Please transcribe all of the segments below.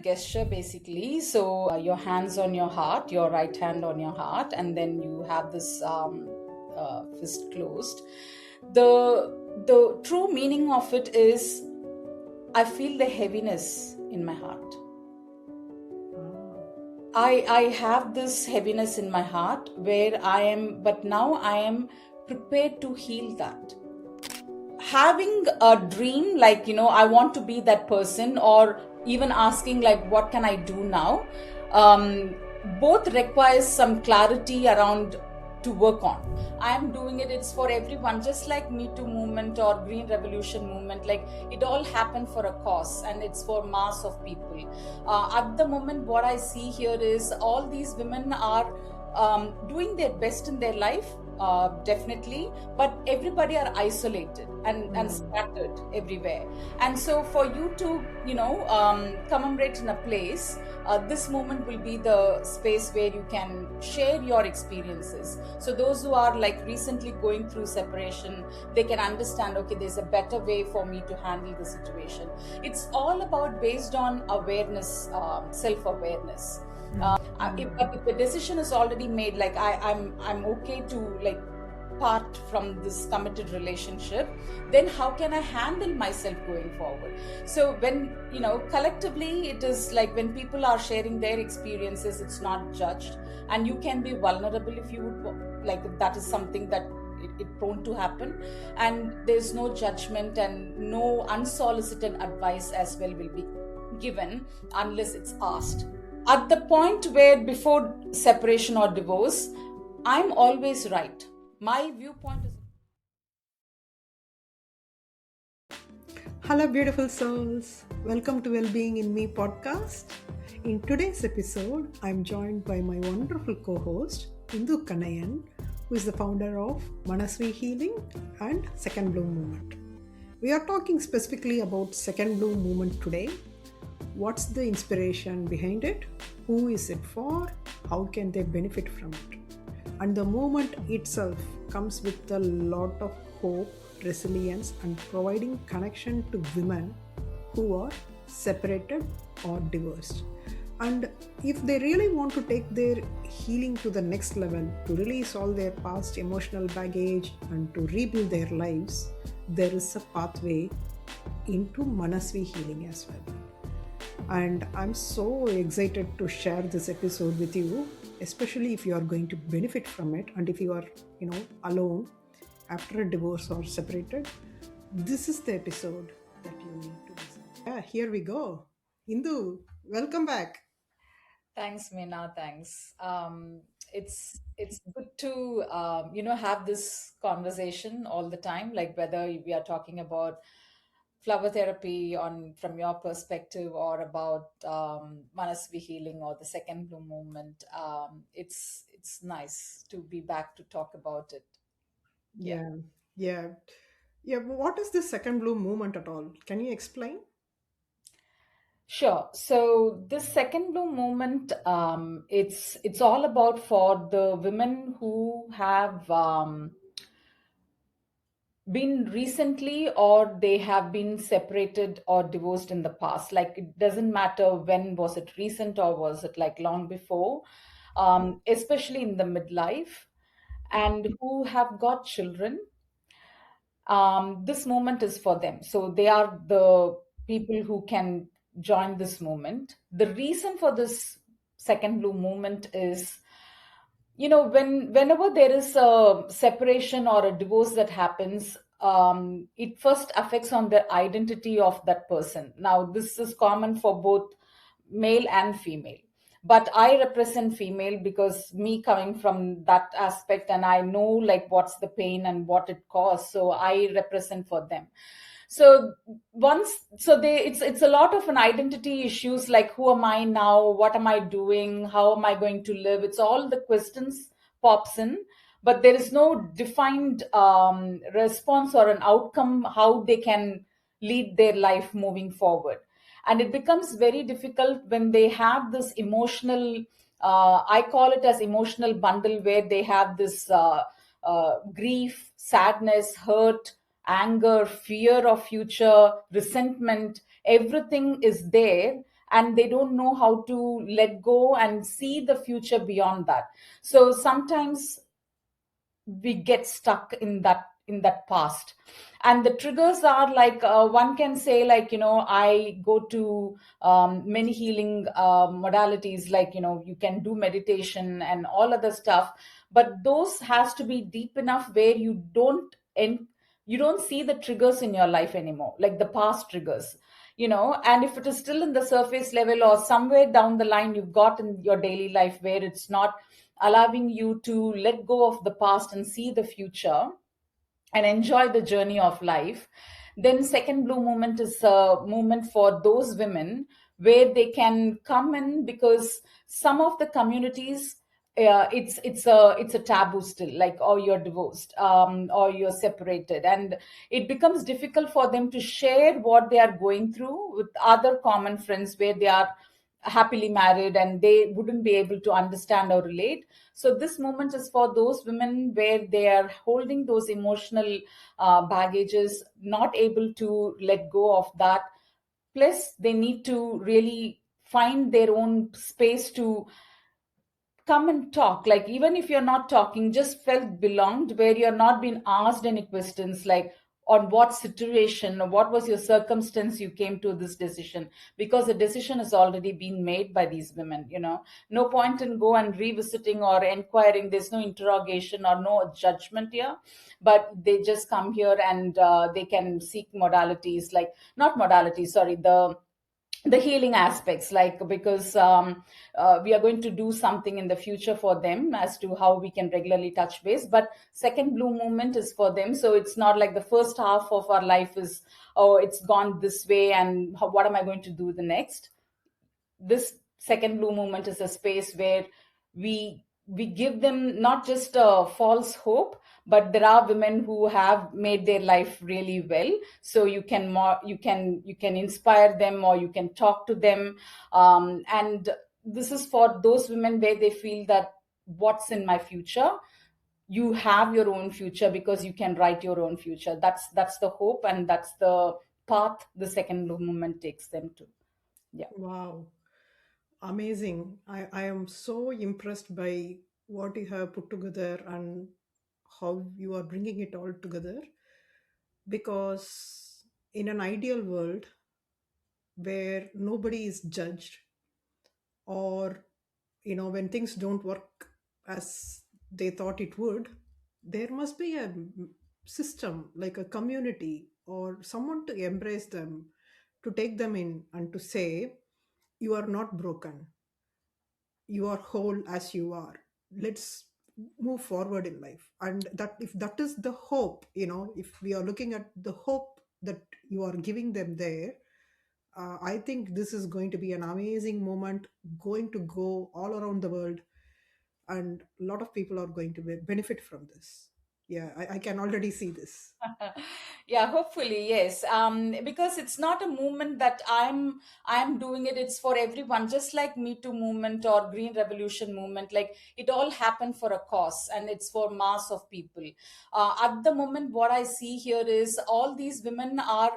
gesture basically. So your hands on your heart, your right hand on your heart, and then you have this fist closed. The true meaning of it is I feel the heaviness in my heart. I have this heaviness in my heart where I am, but now I am prepared to heal that. Having a dream like, I want to be that person, or even asking like, what can I do now? Both requires some clarity around to work on. I am doing it, it's for everyone, just like Me Too movement or Green Revolution movement. Like, it all happened for a cause, and it's for mass of people. At the moment, what I see here is all these women are doing their best in their life, definitely, but everybody are isolated and scattered everywhere. And so for you to commemorate in a place, this moment will be the space where you can share your experiences, so those who are like recently going through separation, they can understand, okay, there's a better way for me to handle the situation. It's all about based on awareness, self-awareness. But if the decision is already made, like I'm okay to like part from this committed relationship, then how can I handle myself going forward? So when collectively, it is like when people are sharing their experiences, it's not judged, and you can be vulnerable if you would, like, if that is something that it prone to happen, and there's no judgment and no unsolicited advice as well will be given unless it's asked. At the point where before separation or divorce, I'm always right. My viewpoint is. Hello, beautiful souls. Welcome to Wellbeing in Me podcast. In today's episode, I'm joined by my wonderful co-host, Indu Kannaiyan, who is the founder of Manasvi Healing and Second Bloom Movement. We are talking specifically about Second Bloom Movement today. What's the inspiration behind it? Who is it for? How can they benefit from it? And the movement itself comes with a lot of hope, resilience, and providing connection to women who are separated or divorced. And if they really want to take their healing to the next level, to release all their past emotional baggage and to rebuild their lives, there is a pathway into Manasvi healing as well. And I'm so excited to share this episode with you, especially if you are going to benefit from it, and if you are alone after a divorce or separated, this is the episode that you need to listen. Yeah, here we go. Indu, welcome back. Thanks, Meena. Thanks. It's good to have this conversation all the time, like whether we are talking about flower therapy on from your perspective, or about Manasvi healing or the Second Bloom movement. It's nice to be back to talk about it. Yeah. Yeah, yeah, yeah. What is the second bloom movement at all? Can you explain? Sure. So this Second Bloom movement, it's all about for the women who have been recently, or they have been separated or divorced in the past. Like, it doesn't matter when was it recent or was it like long before, especially in the midlife, and who have got children. This movement is for them. So they are the people who can join this movement. The reason for this Second Bloom movement is, whenever there is a separation or a divorce that happens, it first affects on the identity of that person. Now, this is common for both male and female, but I represent female because me coming from that aspect, and I know like what's the pain and what it caused, so I represent for them. So once, so they, it's a lot of an identity issues, like who am I now, what am I doing, how am I going to live, it's all the questions pops in, but there is no defined response or an outcome how they can lead their life moving forward. And it becomes very difficult when they have this emotional, I call it as emotional bundle, where they have this grief, sadness, hurt, anger, fear of future, resentment, everything is there. and they don't know how to let go and see the future beyond that. So sometimes we get stuck in that past, and the triggers are like, one can say, like, I go to many healing modalities, like, you can do meditation and all other stuff, but those has to be deep enough where you don't see the triggers in your life anymore, like the past triggers. And if it is still in the surface level, or somewhere down the line you've got in your daily life where it's not allowing you to let go of the past and see the future and enjoy the journey of life, then second blue movement is a movement for those women where they can come in, because some of the communities, it's a taboo still, like, oh, you're divorced, or you're separated, and it becomes difficult for them to share what they are going through with other common friends where they are happily married, and they wouldn't be able to understand or relate. So this moment is for those women where they are holding those emotional baggages, not able to let go of that. Plus, they need to really find their own space to come and talk, like, even if you're not talking, just felt belonged, where you're not being asked any questions like, on what situation or what was your circumstance you came to this decision, because the decision has already been made by these women. No point in go and revisiting or inquiring. There's no interrogation or no judgment here, but they just come here, and they can seek modalities, like, not modalities, sorry, the healing aspects, like, because we are going to do something in the future for them as to how we can regularly touch base. But second blue movement is for them, so it's not like the first half of our life is, oh, it's gone this way, and what am I going to do the next. This second blue movement is a space where we give them not just a false hope, but there are women who have made their life really well, so you can inspire them, or you can talk to them. And this is for those women where they feel that, what's in my future? You have your own future, because you can write your own future. That's the hope, and that's the path the second blue movement takes them to. Yeah. Wow, amazing. I am so impressed by what you have put together and how you are bringing it all together. Because in an ideal world where nobody is judged, or when things don't work as they thought it would, there must be a system, like a community or someone to embrace them, to take them in and to say, you are not broken, you are whole as you are. Let's move forward in life. And that, if that is the hope, if we are looking at the hope that you are giving them there, I think this is going to be an amazing moment, going to go all around the world, and a lot of people are going to benefit from this. Yeah, I can already see this. Yeah, hopefully, yes. Because it's not a movement that I'm doing it. It's for everyone, just like Me Too movement or Green Revolution movement. Like, it all happened for a cause, and it's for mass of people. At the moment, what I see here is all these women are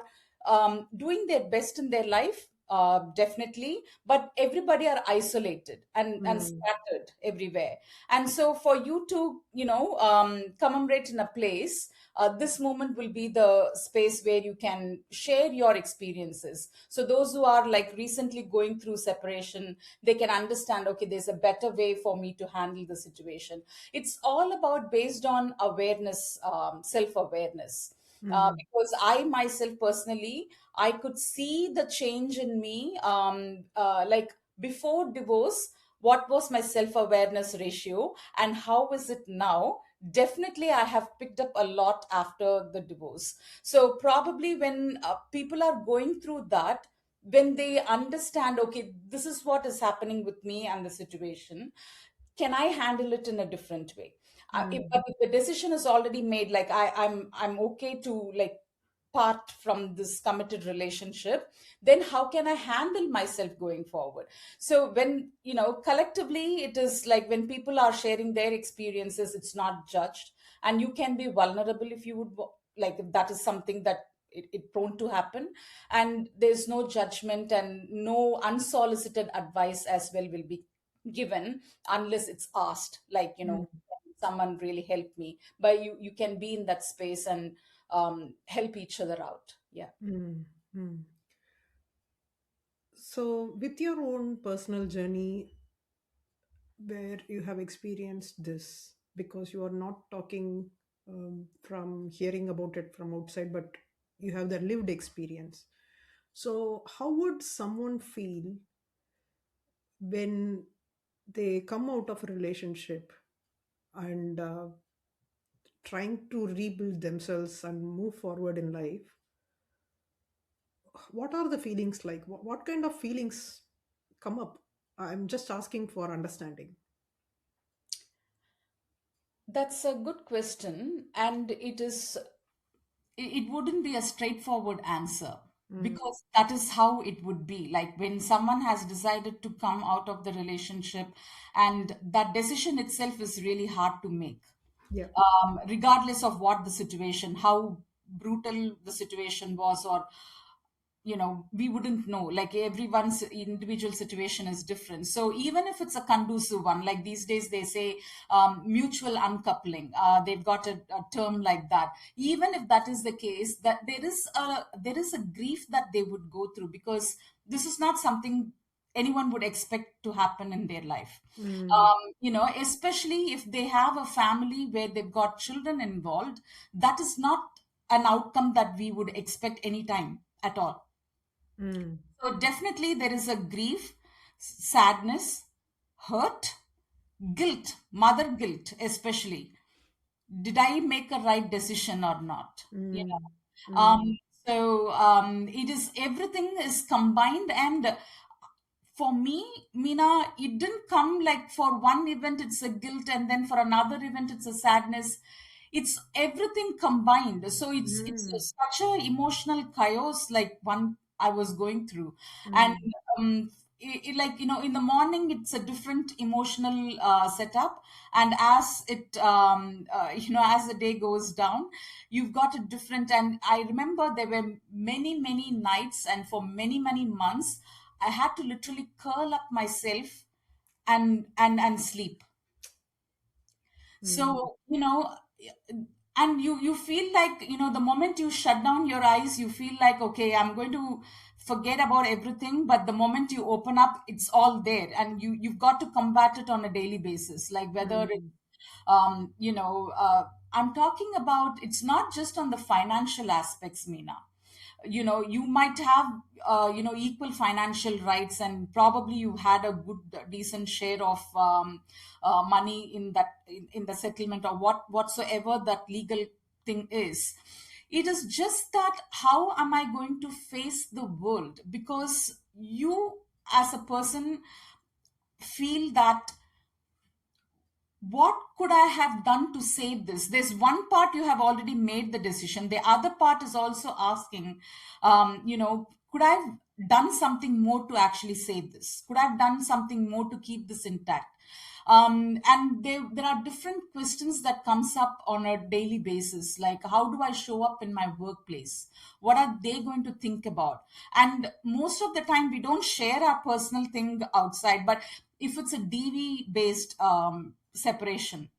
doing their best in their life. Definitely, but everybody are isolated and Mm, scattered everywhere. And so, for you to commemorate in a place, this moment will be the space where you can share your experiences. So those who are like recently going through separation, they can understand, okay, there's a better way for me to handle the situation. It's all about based on awareness, self-awareness. mm, Because I myself personally, I could see the change in me, like, before divorce, what was my self-awareness ratio and how is it now. Definitely I have picked up a lot after the divorce. So probably when people are going through that, when they understand, okay, this is what is happening with me and the situation, can I handle it in a different way? But mm, if the decision is already made, like, I'm okay to, like, part from this committed relationship, then how can I handle myself going forward? So when, collectively, it is like when people are sharing their experiences, it's not judged, and you can be vulnerable if you would, like, if that is something that it prone to happen. And there's no judgment and no unsolicited advice as well will be given unless it's asked, like, Mm, "Can someone really help me?" But you can be in that space and help each other out. Yeah. mm, mm. So, with your own personal journey, where you have experienced this, because you are not talking from hearing about it from outside, but you have the lived experience. So, how would someone feel when they come out of a relationship and trying to rebuild themselves and move forward in life? What are the feelings like? What kind of feelings come up? I'm just asking for understanding. That's a good question, and it wouldn't be a straightforward answer, Mm, because that is how it would be. Like, when someone has decided to come out of the relationship, and that decision itself is really hard to make, yeah. regardless of what the situation, how brutal the situation was, or we wouldn't know. Like, everyone's individual situation is different. So even if it's a conducive one, like these days they say, mutual uncoupling, they've got a term like that. Even if that is the case, that there is a grief that they would go through, because this is not something anyone would expect to happen in their life. Mm, Especially if they have a family where they've got children involved, that is not an outcome that we would expect anytime at all. mm, So definitely there is a grief, sadness, hurt, guilt, mother guilt especially. Did I make a right decision or not? You mm, know. mm, It is, everything is combined. And for me, Mina, it didn't come like for one event it's a guilt, and then for another event it's a sadness. It's everything combined. So it's mm, such a emotional chaos, like one I was going through. And mm, like, in the morning it's a different emotional setup, and as it as the day goes down, you've got a different. And I remember there were many many nights, and for many many months I had to literally curl up myself and sleep. mm, So, and you feel like, the moment you shut down your eyes, you feel like, okay, I'm going to forget about everything. But the moment you open up, it's all there, and you've got to combat it on a daily basis. Like, whether it's mm, I'm talking about, it's not just on the financial aspects, Meena. You might have equal financial rights, and probably you had a good decent share of money in in the settlement, or whatsoever that legal thing is. It is just that, how am I going to face the world? Because you, as a person, feel that, what could I have done to save this? There's one part, you have already made the decision. The other part is also asking, could I have done something more to actually save this? Could I have done something more to keep this intact? And there are different questions that comes up on a daily basis, like, how do I show up in my workplace? What are they going to think about? And most of the time we don't share our personal thing outside, but if it's a DV based separation,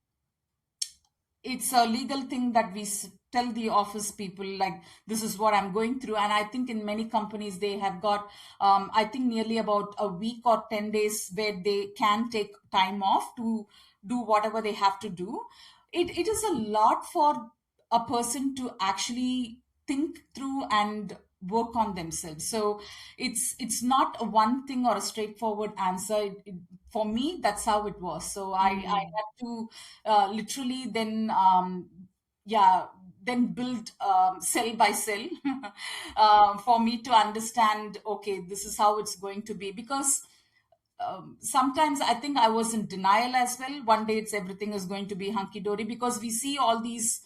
it's a legal thing that we tell the office people, like, this is what I'm going through. And I think in many companies they have got, I think, nearly about a week or 10 days where they can take time off to do whatever they have to do. It is a lot for a person to actually think through and work on themselves. So it's not a one thing or a straightforward answer. For me, that's how it was. So I mm, had to literally then yeah then build, cell by cell, for me to understand, okay, this is how it's going to be. Because sometimes I think I was in denial as well. One day it's everything is going to be hunky dory, because we see all these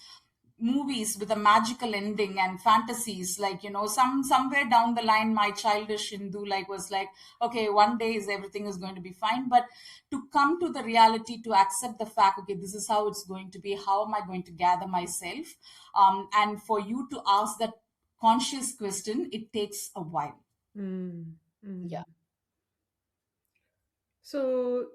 movies with a magical ending and fantasies, like, somewhere down the line my childish Hindu like was like, okay, one day is everything is going to be fine. But to come to the reality, to accept the fact, okay, this is how it's going to be, how am I going to gather myself, and for you to ask that, conscious question, it takes a while. Mm. Yeah. Mm. So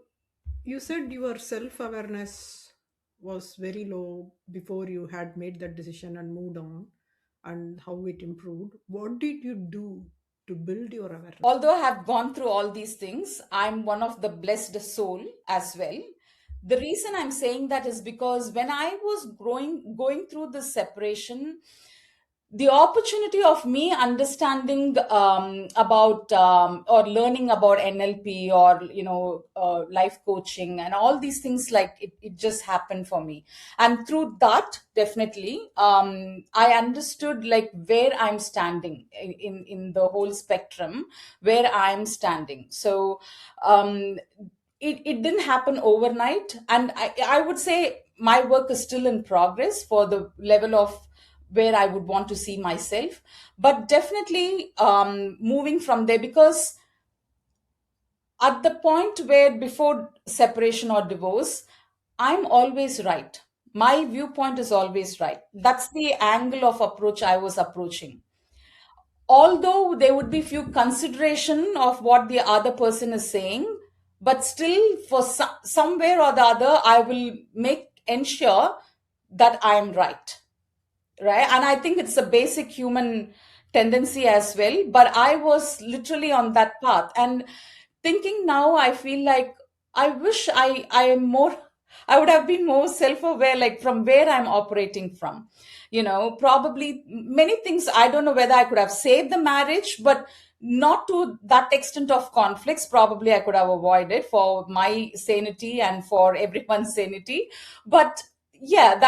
you said your self awareness was very low before you had made that decision and moved on, and how it improved. What did you do to build your awareness? Although I have gone through all these things, I'm one of the blessed soul as well. The reason I'm saying that is because when I was going through this separation, the opportunity of me understanding about or learning about NLP, or life coaching and all these things, like it just happened for me. And through that, definitely, I understood like where I'm standing in the whole spectrum, where I'm standing. So um, it didn't happen overnight, and I would say my work is still in progress for the level of where I would want to see myself. But definitely moving from there, because at the point where before separation or divorce, I'm always right. My viewpoint is always right. That's the angle of approach I was approaching. Although there would be few consideration of what the other person is saying, but still for somewhere or the other, I will make ensure that I am right. Right, and I think it's a basic human tendency as well, but I was literally on that path. And thinking now, I feel like I wish I am more, I would have been more self-aware, like from where I'm operating from. Probably many things, I don't know whether I could have saved the marriage, but not to that extent of conflicts. Probably I could have avoided for my sanity and for everyone's sanity. But yeah,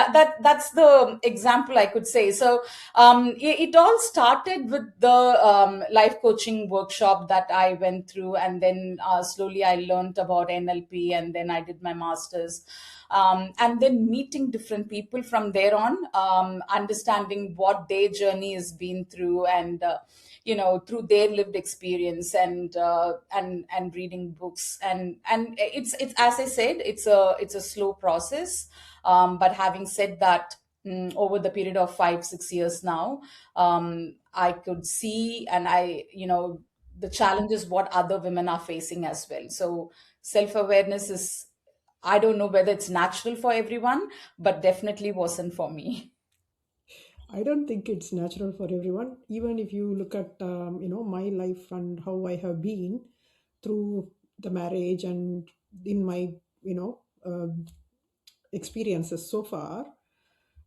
that's the example I could say. So it all started with the life coaching workshop that I went through, and then slowly I learned about NLP, and then I did my masters. And then meeting different people from there on, understanding what their journey has been through, and through their lived experience, and reading books, and it's as I said, it's a slow process. But having said that, over the period of 5 6 years now, I could see, and the challenges what other women are facing as well. So self-awareness is, I don't know whether it's natural for everyone, but definitely wasn't for me. I don't think it's natural for everyone. Even if you look at my life and how I have been through the marriage and in my you know uh, experiences so far,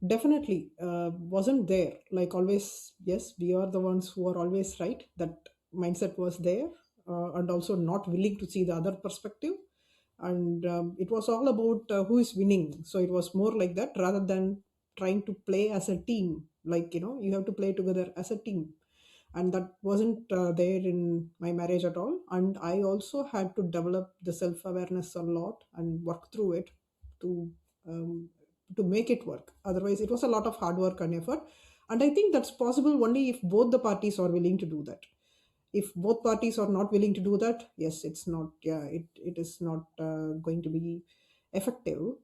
definitely wasn't there. Like always, yes, we are the ones who are always right. That mindset was there, and also not willing to see the other perspective. And it was all about who is winning. So it was more like that rather than trying to play as a team. Like you have to play together as a team, and that wasn't there in my marriage at all. And I also had to develop the self awareness a lot and work through it to um, to make it work. Otherwise, it was a lot of hard work and effort. And I think that's possible only if both the parties are willing to do that. If both parties are not willing to do that, yes, it's not. Yeah, it is not going to be effective.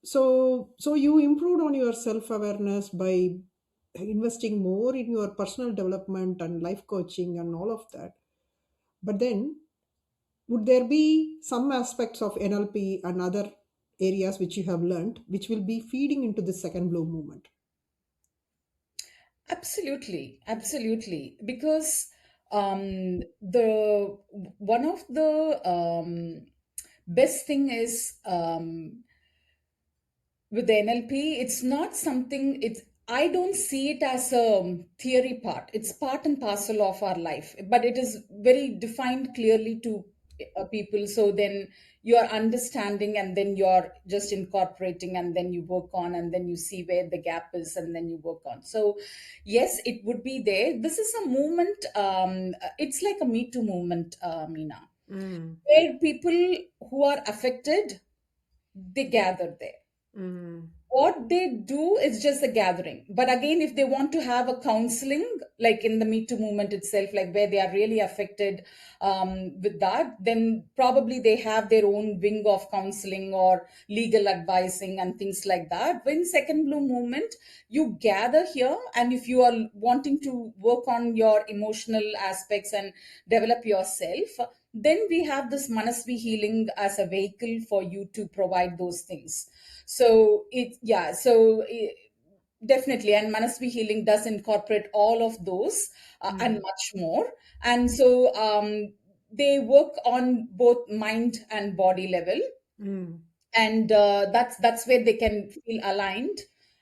So you improved on your self awareness by investing more in your personal development and life coaching and all of that. But then, would there be some aspects of NLP and other areas which you have learned which will be feeding into the second blow movement? Absolutely, absolutely. Because the one of the best thing is, with the NLP, it's not something, it's, I don't see it as a theory part. It's part and parcel of our life, but it is very defined clearly to people. So then you're understanding, and then you're just incorporating, and then you work on, and then you see where the gap is, and then you work on. So yes, it would be there. This is a movement. It's like a Me Too movement, Meena, Mm, where people who are affected, they gather there. mm, what they do is just a gathering. But again, if they want to have a counseling, like in the Me Too movement itself, like where they are really affected with that, then probably they have their own wing of counseling or legal advising and things like that. When Second Blue movement, you gather here, and if you are wanting to work on your emotional aspects and develop yourself, then we have this Manasvi healing as a vehicle for you to provide those things. So it, yeah, so definitely, and Manasvi healing does incorporate all of those and Mm, much more. And so they work on both mind and body level, mm, and that's where they can feel aligned,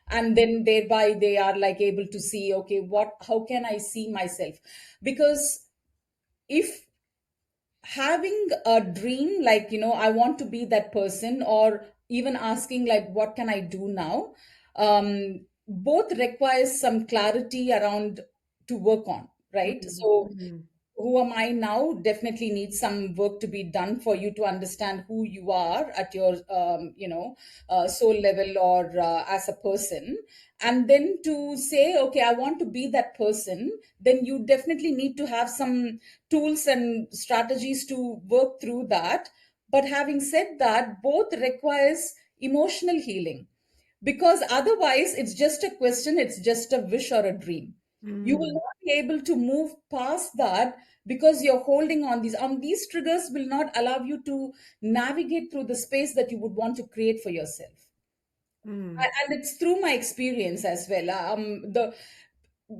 and then thereby they are like able to see, okay, what, how can I see myself? Because if having a dream like, I want to be that person, or even asking like, what can I do now, both requires some clarity around to work on, right? mm, So mm, who am I now definitely needs some work to be done for you to understand who you are at your soul level, or as a person. And then to say, okay, I want to be that person, then you definitely need to have some tools and strategies to work through that. But having said that, both requires emotional healing, because otherwise it's just a question, it's just a wish or a dream. You will mm, not be able to move past that, because you're holding on these triggers will not allow you to navigate through the space that you would want to create for yourself. mm, And it's through my experience as well. The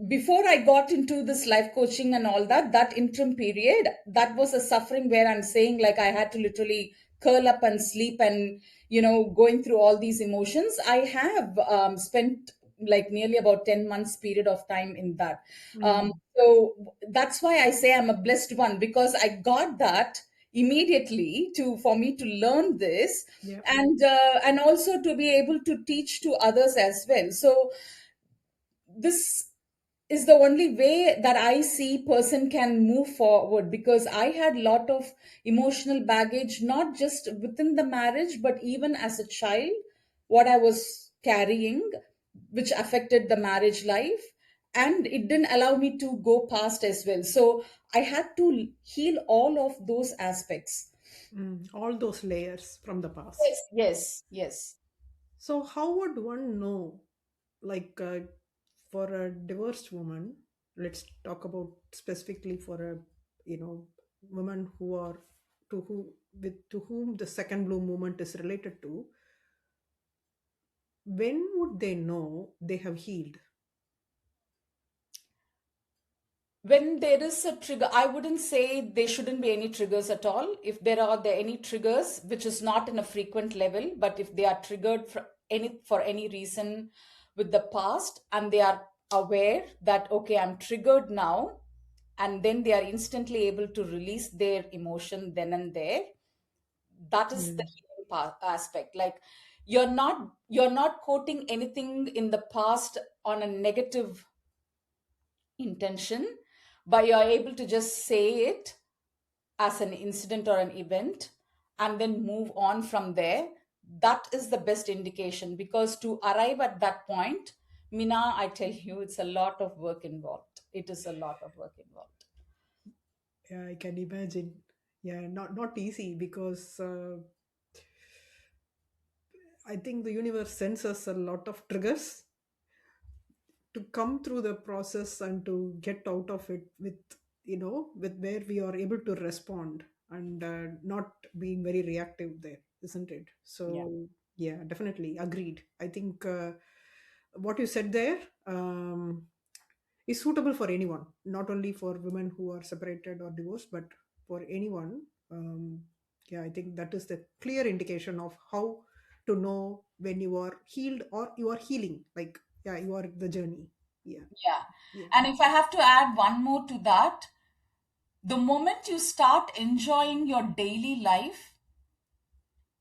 Before I got into this life coaching and all that, that interim period, that was a suffering where I'm saying like I had to literally curl up and sleep, and going through all these emotions. I have spent like nearly about 10 months period of time in that. mm. So that's why I say I'm a blessed one, because I got that immediately to for me to learn this, Yeah. and also to be able to teach to others as well. So this is the only way that I see person can move forward, because I had lot of emotional baggage, not just within the marriage but even as a child, what I was carrying, which affected the marriage life, and it didn't allow me to go past as well. So I had to heal all of those aspects. Mm. All those layers from the past. Yes, yes, yes. So, how would one know, like, for a divorced woman, let's talk about specifically for a, women who are to whom the second blue movement is related to, when would they know they have healed? When there is a trigger, I wouldn't say there shouldn't be any triggers at all. If there any triggers, which is not in a frequent level, but if they are triggered for any reason with the past, and they are aware that, okay, I'm triggered now, and then they are instantly able to release their emotion then and there, that is the Mm, healing aspect. Like, you're not quoting anything in the past on a negative intention, but you are able to just say it as an incident or an event, and then move on from there. That is the best indication, because to arrive at that point, Mina, I tell you, it's a lot of work involved. It is a lot of work involved. yeah, I can imagine. Yeah, not easy because I think the universe sends us a lot of triggers to come through the process and to get out of it with, with where we are able to respond and not being very reactive there, isn't it? Yeah. So yeah, definitely agreed. I think what you said there is suitable for anyone, not only for women who are separated or divorced, but for anyone. Yeah, I think that is the clear indication of how to know when you are healed or you are healing, like, yeah, you are the journey. Yeah. Yeah. Yeah. And if I have to add one more to that, the moment you start enjoying your daily life,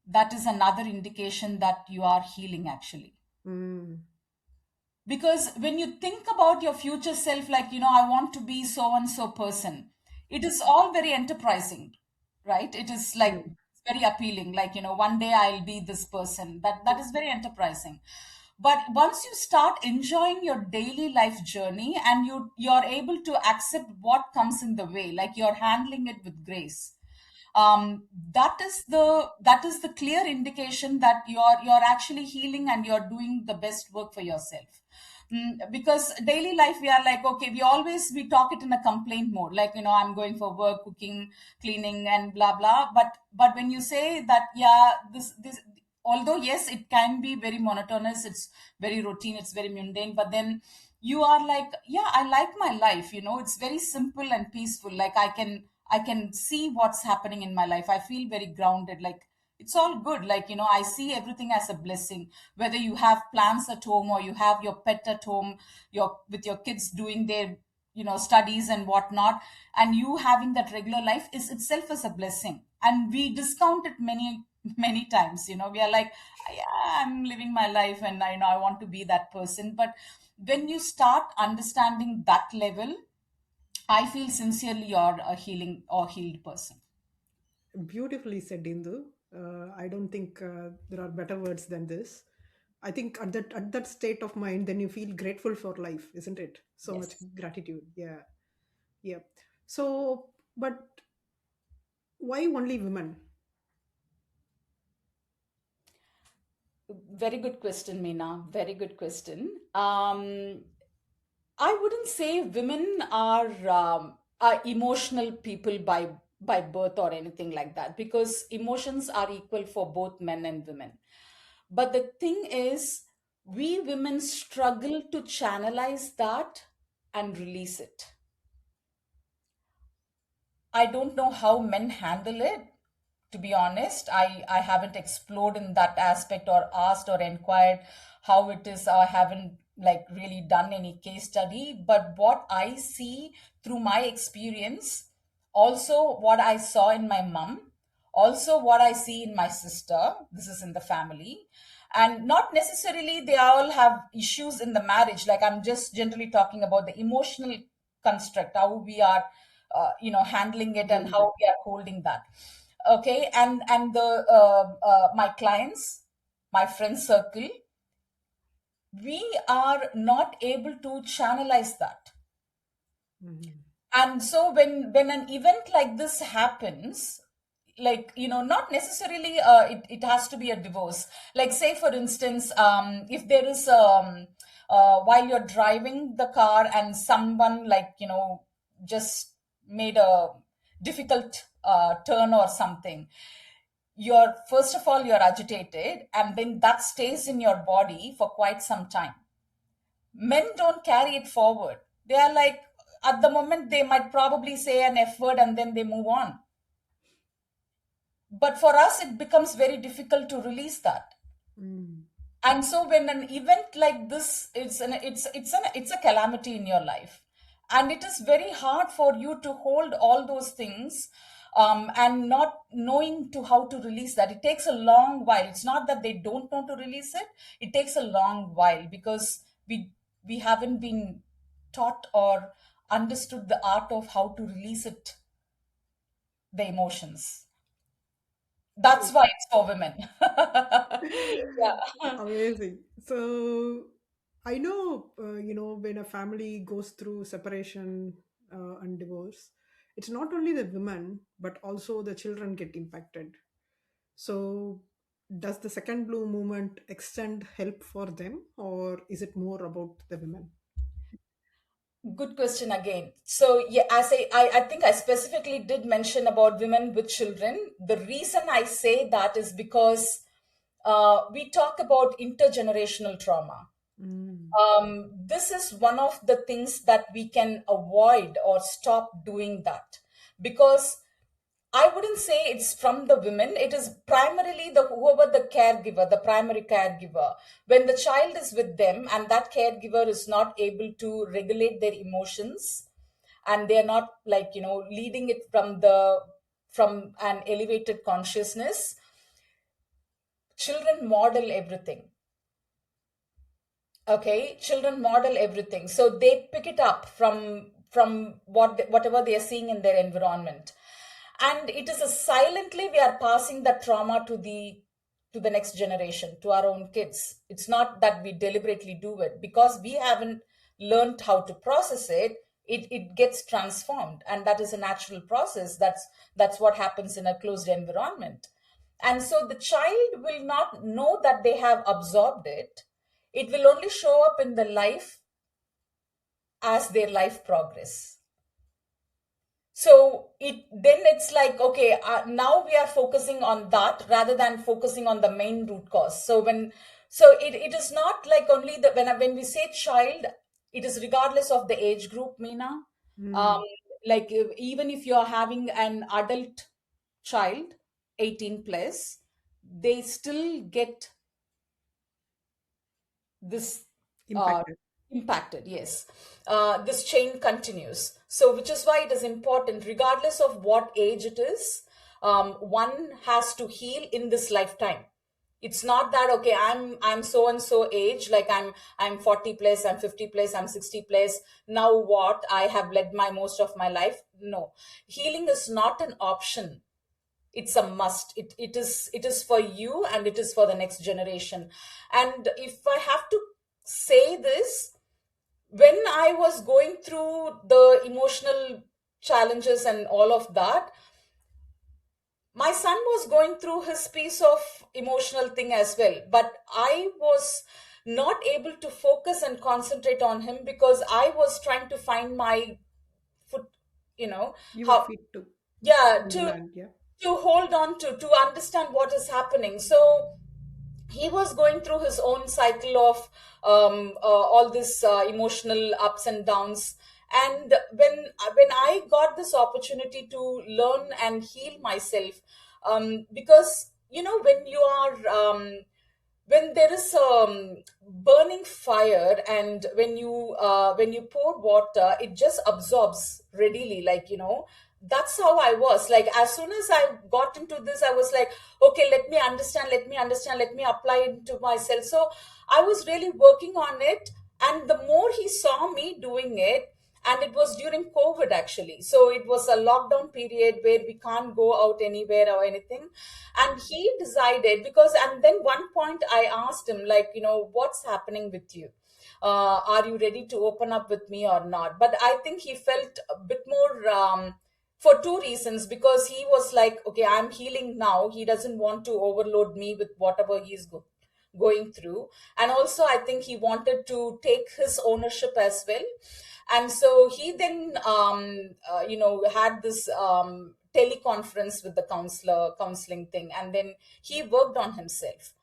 that is another indication that you are healing actually. Mm, Because when you think about your future self, like, I want to be so and so person, it is all very enterprising, right? It is like mm, very appealing, like, one day I'll be this person. That is very enterprising. But once you start enjoying your daily life journey and you're able to accept what comes in the way, like you're handling it with grace, that is the clear indication that you're actually healing and you're doing the best work for yourself. Because daily life, we are like, okay, we talk it in a complaint mode, like, I'm going for work, cooking, cleaning, and blah blah. But when you say that, yeah, this although yes, it can be very monotonous, it's very routine, it's very mundane, but then you are like, yeah, I like my life, it's very simple and peaceful. Like, I can see what's happening in my life. I feel very grounded. Like, it's all good. Like, I see everything as a blessing. Whether you have plants at home or you have your pet at home, with your kids doing their, studies and whatnot, and you having that regular life is itself as a blessing. And we discount it many, many times. We are like, yeah, I'm living my life and I want to be that person. But when you start understanding that level, I feel sincerely you're a healing or healed person. Beautifully said, Indu. I don't think there are better words than this. I think at that state of mind, then you feel grateful for life, isn't it? So much Yes. gratitude. Yeah, yeah. So, but why only women? Very good question, Meena. Very good question. I wouldn't say women are emotional people by birth or anything like that, because emotions are equal for both men and women. But the thing is, we women struggle to channelize that and release it. I don't know how men handle it. To be honest, I haven't explored in that aspect or asked or inquired how it is. I haven't like really done any case study. But what I see through my experience, also what I saw in my mom, also what I see in my sister, this is in the family, and not necessarily they all have issues in the marriage. Like, I'm just generally talking about the emotional construct, how we are handling it and Dealing how with. we are holding that. Okay. And the my clients, my friend circle, we are not able to channelize that. Mhm. And so when an event like this happens, like, not necessarily it has to be a divorce. Like, say for instance, if there is while you're driving the car and someone, like, just made a difficult turn or something, you're, first of all, you're agitated, and then that stays in your body for quite some time. Men don't carry it forward. They are like, at the moment they might probably say an F word and then they move on. But for us, it becomes very difficult to release that. Mm. And so when an event like this, it's a calamity in your life, and it is very hard for you to hold all those things, and not knowing to how to release that. It takes a long while. It's not that they don't know to release it. It takes a long while because we haven't been taught or understood the art of how to release it, the emotions. That's True. why it's for women. Yeah. Amazing. So I know, when a family goes through separation and divorce, it's not only the women, but also the children get impacted. So, does the second blue movement extend help for them, or is it more about the women? Good question again. So yeah, as I think I specifically did mention about women with children. The reason I say that is because we talk about intergenerational trauma. Mm. This is one of the things that we can avoid or stop doing that, because I wouldn't say it's from the women. It is primarily the whoever the caregiver, the primary caregiver. When the child is with them and that caregiver is not able to regulate their emotions, and they're not, like, leading it from an elevated consciousness, children model everything. Okay, children model everything, so they pick it up from whatever they are seeing in their environment, and it is a silently we are passing that trauma to the to the next generation, to our own kids. It's not that we deliberately do it because we haven't learned how to process it. It gets transformed, and that is a natural process. That's what happens in a closed environment. And so the child will not know that they have absorbed it. It will only show up in the life as their life progress. So it's like, okay, now we are focusing on that rather than focusing on the main root cause. It is not like only the when we say child, it is regardless of the age group, Meena. um, like even if you're having an adult child 18 plus, they still get this uh, Impacted. impacted. Yes, this chain continues. So which is why it is important, regardless of what age it is. One has to heal in this lifetime. It's not that, okay, I'm so and so age, like I'm 40 plus, I'm 50 plus, I'm 60 plus, now what, I have led my most of my life. No, healing is not an option, it's a must. It is for you, and it is for the next generation. And if I have to say this, when I was going through the emotional challenges and all of that, my son was going through his piece of emotional thing as well, but I was not able to focus and concentrate on him because I was trying to find my foot, you know, Your how, feet too. yeah, On the to land, yeah. hold on to understand what is happening. So he was going through his own cycle of all this emotional ups and downs. And when I got this opportunity to learn and heal myself, because when you are when there is burning fire, and when you pour water, it just absorbs readily, like, that's how I was. Like, as soon as I got into this, I was like, okay, let me apply it to myself. So I was really working on it, and the more he saw me doing it, and it was during COVID actually, so it was a lockdown period where we can't go out anywhere or anything. And he decided, because, and then one point I asked him, like, what's happening with you, are you ready to open up with me or not? But I think he felt a bit more, for two reasons. Because he was like, okay, I'm healing now, he doesn't want to overload me with whatever he's going through. And also I think he wanted to take his ownership as well. And so he then had this teleconference with the counseling thing, and then he worked on himself.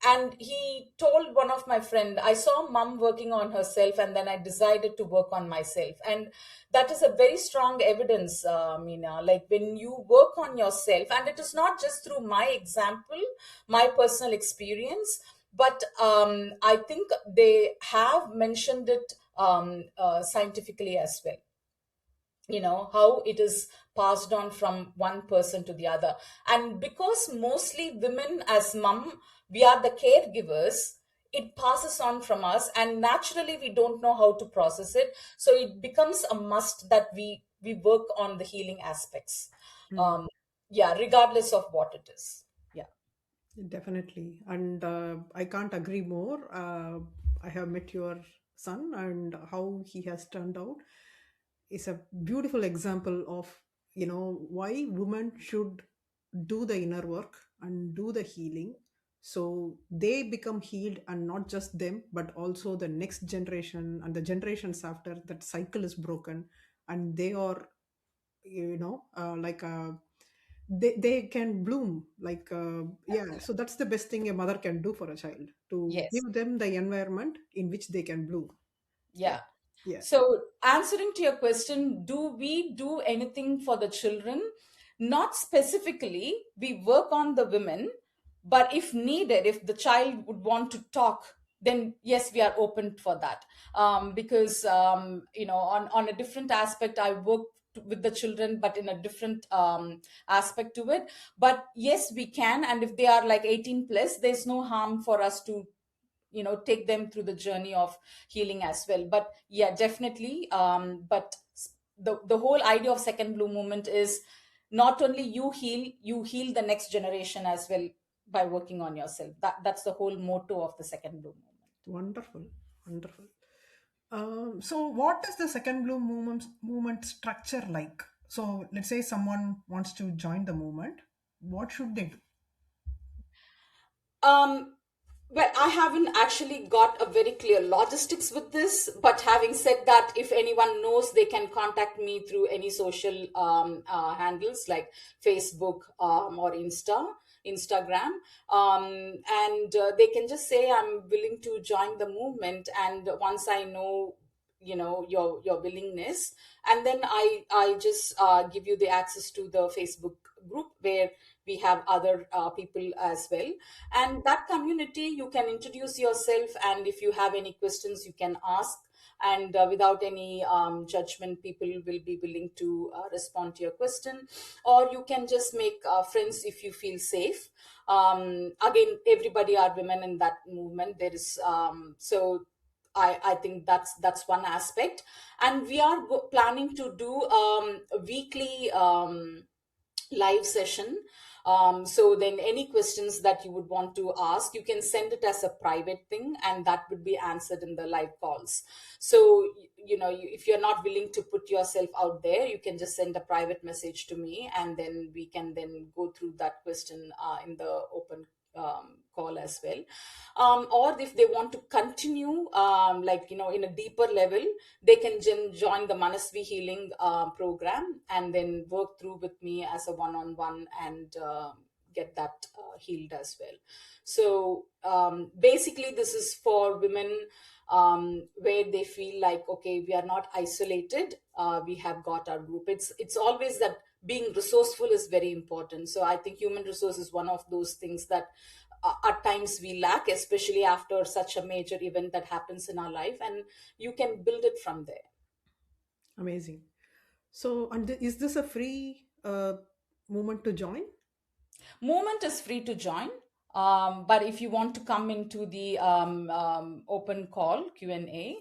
And he told one of my friend, I saw mom working on herself, and then I decided to work on myself. And that is a very strong evidence, Meena. Like, when you work on yourself, and it is not just through my example, my personal experience, but I think they have mentioned it scientifically as well, how it is passed on from one person to the other. And because mostly women as mom, we are the caregivers, it passes on from us, and naturally we don't know how to process it. So it becomes a must that we work on the healing aspects. Mm. um yeah, regardless of what it is. Yeah. Definitely. And I can't agree more. I have met your son, and how he has turned out is a beautiful example of, why women should do the inner work and do the healing, so they become healed, and not just them, but also the next generation and the generations after. That cycle is broken, and they are, like they can bloom, like, yeah. So that's the best thing a mother can do for a child, to Yes. give them the environment in which they can bloom. Yeah. Yeah. Yeah. So, answering to your question, do we do anything for the children? Not specifically. We work on the women, but if needed, if the child would want to talk, then yes, we are open for that. Because on a different aspect, I work with the children, but in a different aspect to it. But yes, we can, and if they are like 18 plus, there's no harm for us to take them through the journey of healing as well. But yeah, definitely, but the whole idea of second blue movement is not only you heal the next generation as well. by working on yourself. That's the whole motto of the second bloom movement. Wonderful, wonderful. So, what is the second bloom movement structure like? So, let's say someone wants to join the movement. What should they do? Um, well, I haven't actually got a very clear logistics with this, but having said that, if anyone knows, they can contact me through any social handles like Facebook or Instagram, and they can just say I'm willing to join the movement. And once I know, your willingness, and then I just give you the access to the Facebook group where we have other people as well, and that community you can introduce yourself, and if you have any questions you can ask, and without any judgment, people will be willing to respond to your question, or you can just make friends if you feel safe. Again, everybody are women in that movement. There is so I think that's one aspect, and we are planning to do a weekly live session. So then any questions that you would want to ask, you can send it as a private thing, and that would be answered in the live calls. So if you're not willing to put yourself out there, you can just send a private message to me, and then we can then go through that question in the open call as well. Or if they want to continue, in a deeper level, they can join the Manasvi healing program, and then work through with me as a one-on-one, and get that healed as well. So basically this is for women, where they feel like, okay, we are not isolated, we have got our group. It's always that being resourceful is very important. So I think human resource is one of those things that at times we lack, especially after such a major event that happens in our life, and you can build it from there. Amazing. So, and is this a free movement to join? Movement is free to join, but if you want to come into the open call Q&A,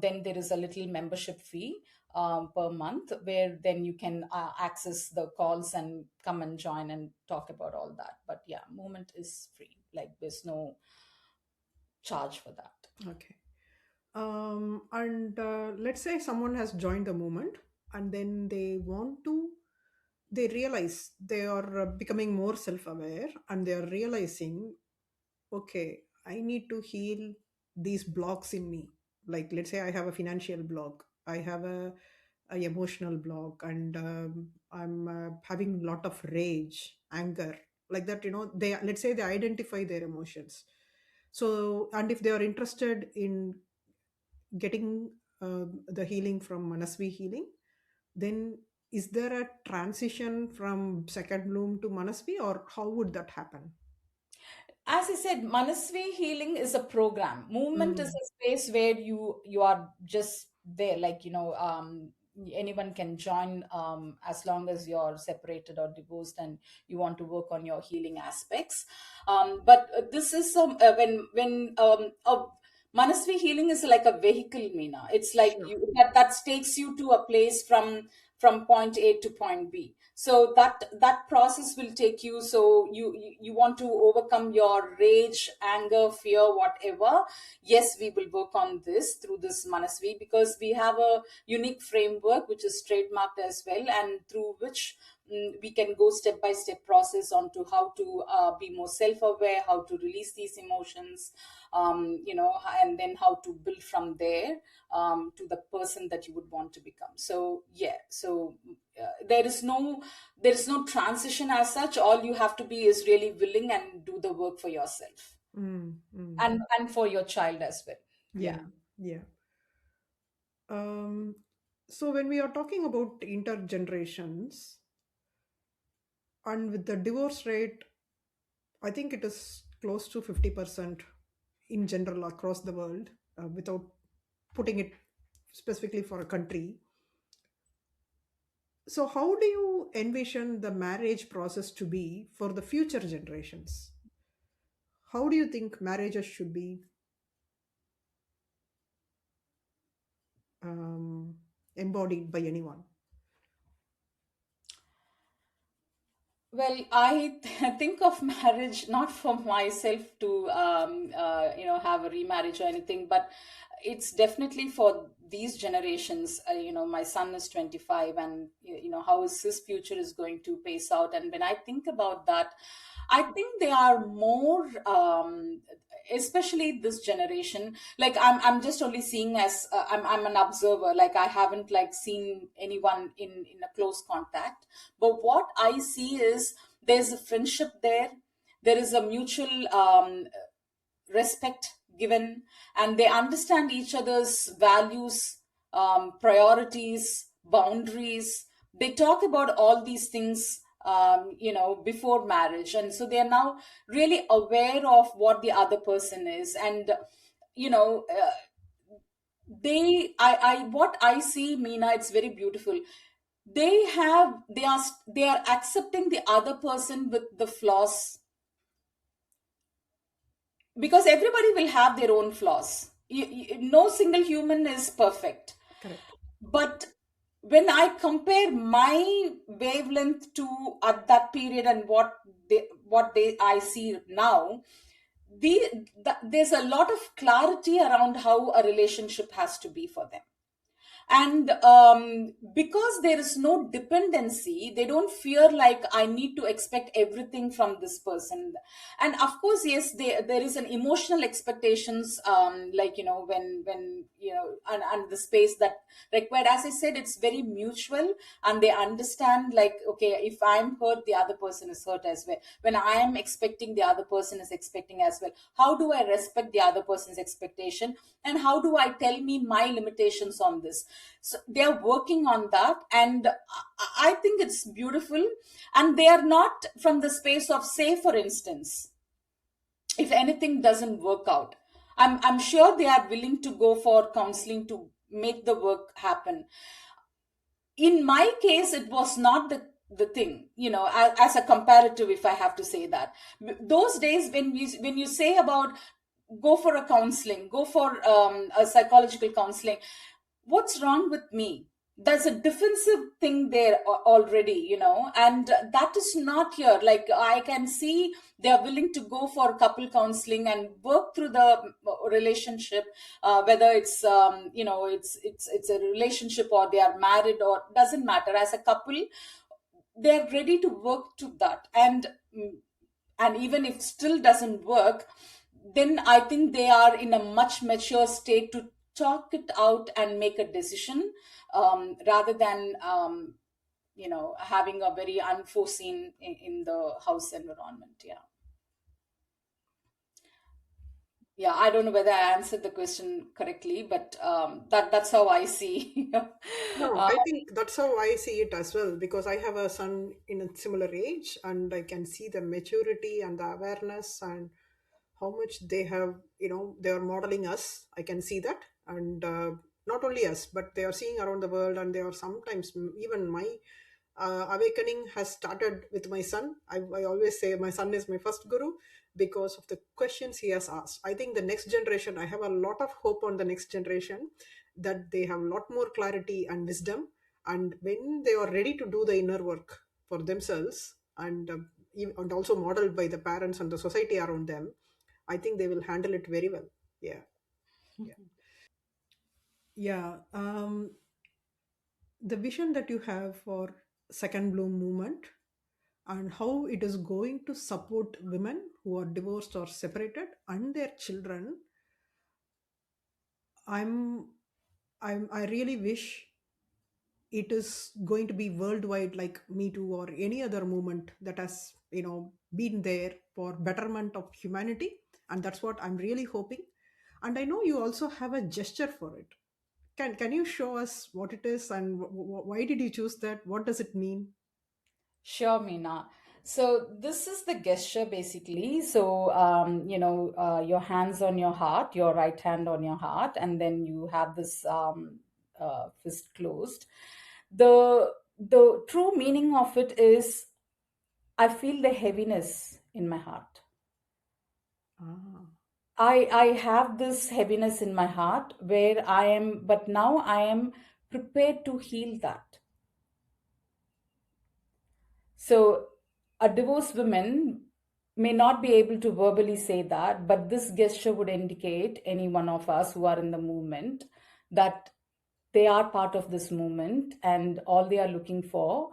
then there is a little membership fee per month, where then you can access the calls and come and join and talk about all that. But yeah, movement is free. Like, there's no charge for that. Okay. And let's say someone has joined the movement and then they realize they are becoming more self aware and they are realizing, okay, I need to heal these blocks in me. Like, let's say I have a financial block, I have a emotional block, and I'm having a lot of rage, anger, like that. They, let's say, they identify their emotions. So, and if they are interested in getting the healing from Manasvi healing, then is there a transition from second bloom to Manasvi, or how would that happen? As I said, Manasvi healing is a program. Movement is Mm. a space where you are just there, like, anyone can join, as long as you're separated or divorced and you want to work on your healing aspects. But this is some when Manasvi healing is like a vehicle, Meena. It's like Sure. that takes you to a place from point A to point B. So that process will take you. So you want to overcome your rage, anger, fear, whatever. Yes, we will work on this through this Manasvi, because we have a unique framework which is trademarked as well, and through which we can go step by step process onto how to be more self-aware, how to release these emotions, and then how to build from there to the person that you would want to become. So yeah, so there is no transition as such. All you have to be is really willing and do the work for yourself, Mm, mm. and for your child as well. Yeah. Yeah, yeah. Um, so when we are talking about intergenerations and with the divorce rate, I think it is close to 50% in general across the world, without putting it specifically for a country. So, how do you envision the marriage process to be for the future generations? How do you think marriages should be embodied by anyone? Well, I think of marriage not for myself to, have a remarriage or anything, but it's definitely for these generations. My son is 25, and how is his future is going to pace out. And when I think about that, I think they are more, especially this generation. Like I'm just only seeing as I'm an observer. Like I haven't like seen anyone in a close contact, but what I see is there's a friendship there. There is a mutual respect given, and they understand each other's values, priorities, boundaries. They talk about all these things, before marriage, and so they are now really aware of what the other person is, and you know. They I what I see, Meena, it's very beautiful. They are accepting the other person with the flaws, because everybody will have their own flaws. No single human is perfect. Correct. But when I compare my wavelength to at that period and what they I see now, there's a lot of clarity around how a relationship has to be for them. And because there is no dependency, they don't fear like I need to expect everything from this person. And of course, yes, there is an emotional expectations, like and the space that required, as I said, it's very mutual. And they understand like, okay, if I'm hurt, the other person is hurt as well. When I am expecting, the other person is expecting as well. How do I respect the other person's expectation, and how do I tell me my limitations on this? So they're working on that, and I think it's beautiful. And they are not from the space of, say for instance, if anything doesn't work out, I'm sure they are willing to go for counseling to make the work happen. In my case, it was not the thing, as a comparative, if I have to say that. Those days, when you say about go for a counseling, go for a psychological counseling, what's wrong with me? There's a defensive thing there already, and that is not here. Like I can see they're willing to go for couple counseling and work through the relationship, whether it's a relationship, or they are married, or doesn't matter. As a couple, they're ready to work to that. And even if still doesn't work, then I think they are in a much mature state to talk it out and make a decision, rather than having a very unforeseen in the house environment. Yeah, I don't know whether I answered the question correctly, but that's how I see. No, uh, I think that's how I see it as well, because I have a son in a similar age and I can see the maturity and the awareness and how much they have, they are modeling us. I can see that. And not only us, but they are seeing around the world, and they are sometimes even my awakening has started with my son. I always say my son is my first guru because of the questions he has asked. I think the next generation, I have a lot of hope on the next generation, that they have a lot more clarity and wisdom. And when they are ready to do the inner work for themselves, and and also modeled by the parents and the society around them, I think they will handle it very well. Yeah. Yeah. Yeah. The vision that you have for Second Bloom movement and how it is going to support women who are divorced or separated and their children, i'm I really wish it is going to be worldwide, like Me Too or any other movement that has been there for betterment of humanity. And that's what I'm really hoping. And I know you also have a gesture for it. Can you show us what it is, and why did you choose that? What does it mean? Sure, Meena. So this is the gesture basically. So your hands on your heart, your right hand on your heart, and then you have this fist closed. The true meaning of it is, I feel the heaviness in my heart. Ah. I have this heaviness in my heart where I am, but now I am prepared to heal that. So A divorced woman may not be able to verbally say that, but this gesture would indicate any one of us who are in the movement that they are part of this movement, and all they are looking for,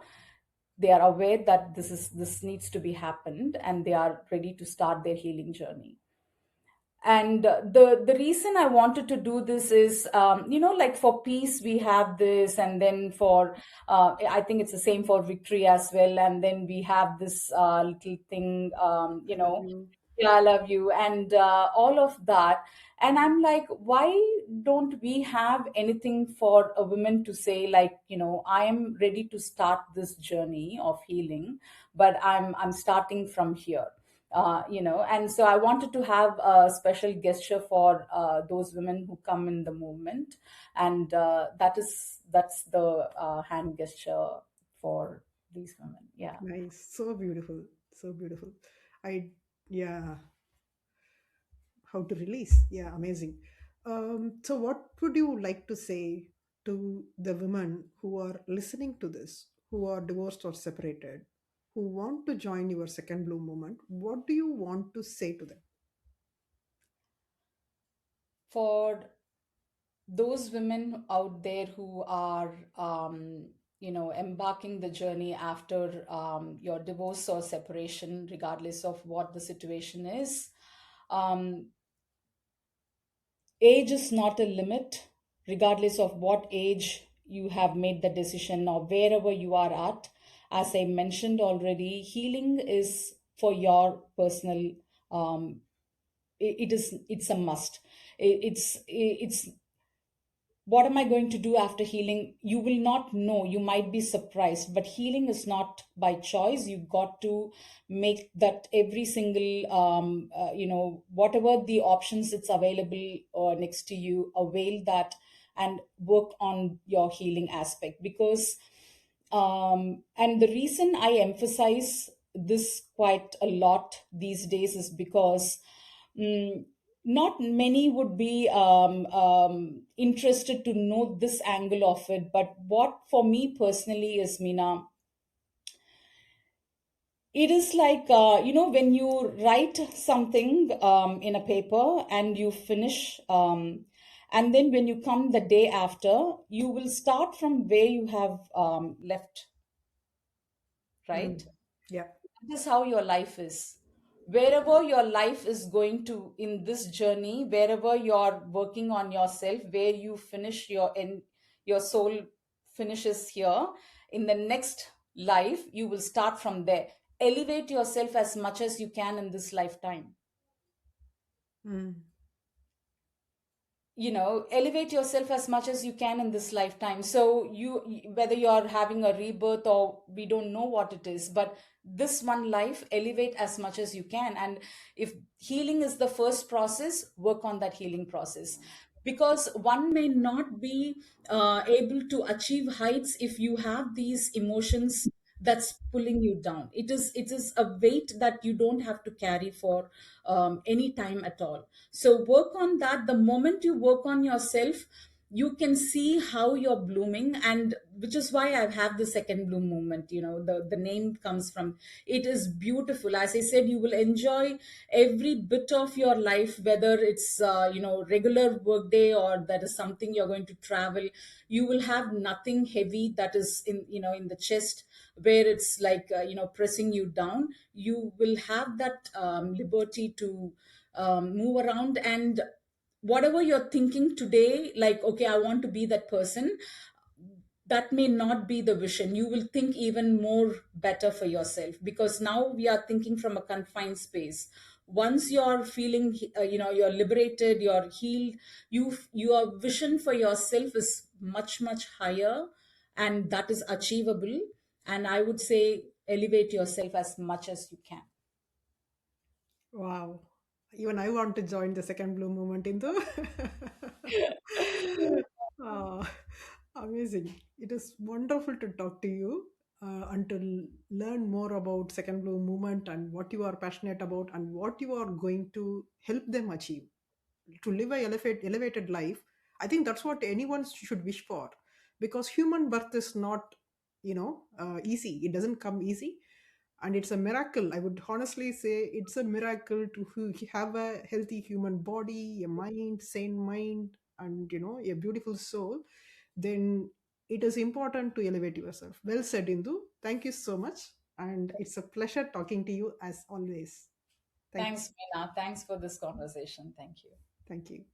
they are aware that this needs to be happened, and they are ready to start their healing journey. And the reason I wanted to do this is, like for peace we have this, and then for I think it's the same for victory as well, and then we have this little thing, I love you. yeah, I love you, and all of that. And I'm like, why don't we have anything for a woman to say, like, I am ready to start this journey of healing, but I'm starting from here. And so I wanted to have a special gesture for those women who come in the movement, and that's the hand gesture for these women. Yeah. Nice. So beautiful. So beautiful. I, yeah, how to release. Yeah, amazing. So, what would you like to say to the women who are listening to this, who are divorced or separated, who want to join your second bloom movement? What do you want to say to them? For those women out there who are embarking the journey after your divorce or separation, regardless of what the situation is, um, age is not a limit. Regardless of what age you have made the decision or wherever you are at, as I mentioned already, healing is for your personal, um, it's a must. It's what am I going to do after healing? You will not know. You might be surprised, but healing is not by choice. You got to make that every single, whatever the options it's available or next to you, avail that and work on your healing aspect. Because, and the reason I emphasize this quite a lot these days is because, mm, not many would be interested to know this angle of it. But what for me personally is, Meena, it is like, when you write something in a paper and you finish, and then when you come the day after, you will start from where you have left, Mm. right? Yeah. This is how your life is. Wherever your life is going to in this journey, wherever you're working on yourself, where you finish your soul finishes here, in the next life you will start from there. Elevate yourself as much as you can in this lifetime. Mm. Elevate yourself as much as you can in this lifetime. So whether you're having a rebirth or we don't know what it is, but this one life, elevate as much as you can. And if healing is the first process, work on that healing process, because one may not be able to achieve heights if you have these emotions that's pulling you down. It is a weight that you don't have to carry for any time at all. So work on that. The moment you work on yourself, you can see how you're blooming, and which is why I have the second bloom movement. The name comes from it. Is beautiful. As I said, you will enjoy every bit of your life, whether it's regular work day or that is something you're going to travel. You will have nothing heavy that is in the chest, where it's like pressing you down. You will have that liberty to move around, and whatever you're thinking today, like, okay, I want to be that person, that may not be the vision. You will think even more better for yourself, because now we are thinking from a confined space. Once you're feeling you're liberated, you're healed, your vision for yourself is much much higher, and that is achievable. And I would say elevate yourself as much as you can. Wow. Even I want to join the second bloom movement in the. Ah, amazing. It is wonderful to talk to you and to learn more about second bloom movement and what you are passionate about and what you are going to help them achieve to live a elevated life. I think that's what anyone should wish for, because human birth is not easy. It doesn't come easy. And it's a miracle. I would honestly say it's a miracle to have a healthy human body, a mind, sane mind, and a beautiful soul. Then it is important to elevate yourself. Well said, Indu. Thank you so much, and it's a pleasure talking to you as always. Thank you. Thanks, Meena. Thanks for this conversation. Thank you. Thank you.